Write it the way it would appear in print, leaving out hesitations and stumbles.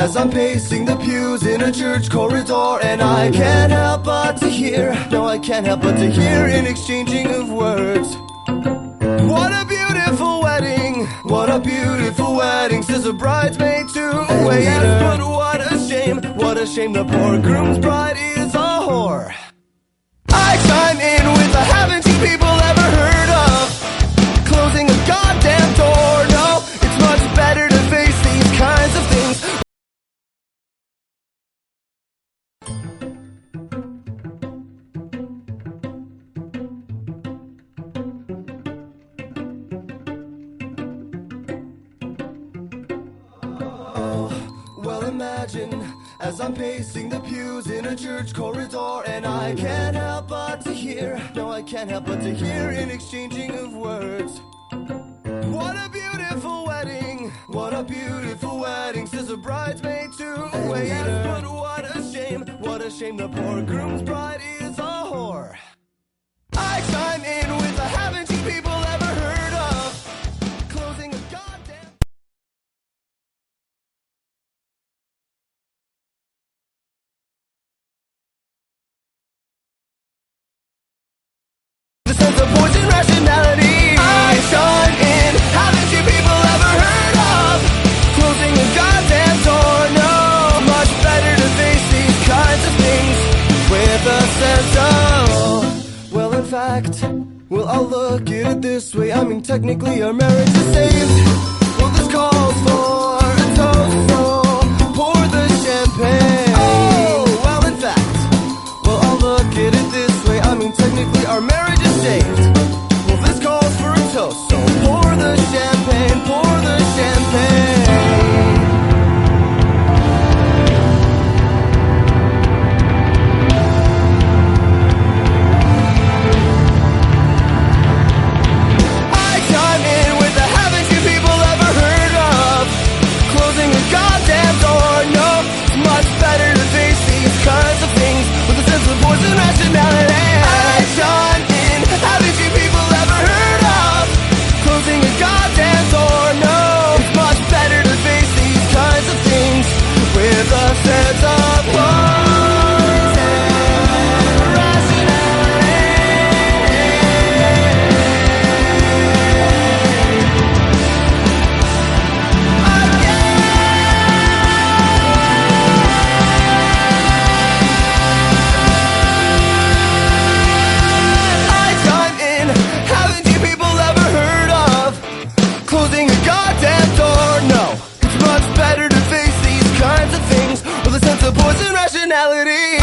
as I'm pacing the pews in a church corridor, and I can't help but to hear, no, I can't help but to hear an exchanging of words. What a beautiful wedding, what a beautiful wedding, says a bridesmaid to a waiter. But what a shame, the poor groom's bride is a whore. I chime in with the haven't you people ever heard of closing a goddamn door? No, it's much better to face these kinds of things. Well, imagine as I'm pacing the pews in a church corridor, and I can't help but to hear, no, I can't help but to hear an exchanging of words. What a beautiful wedding, what a beautiful wedding, says a bridesmaid to a waiter. But what a shame, the poor groom's bride is a whore. I chime in with the haven't you people ever heard of closing a goddamn... The sense of poison rationality. I chime in, haven't you people ever heard of closing a goddamn door? No, much better to face these kinds of things with a sense of, well, in fact, well, I'll look at it this way. I mean, technically our marriage is saved. Well, this calls for a toast, so pour the champagne. Oh, well, in fact, well, I'll look at it this way. I mean, technically our marriage is saved. Well, this calls for a toast, so pour the champagne, pour the champagne. I chime in with the haven't you people ever heard of closing a goddamn door? No, it's much better to face these kinds of things with a sense of poison rationality. I chime in, haven't you people ever heard of closing a goddamn door? No, it's much better to face these kinds of things with a sense of poison rationality. I chime in, haven't you people ever heard of closing a goddamn door? No, it's much better to face these kinds of things with a sense of poison rationality.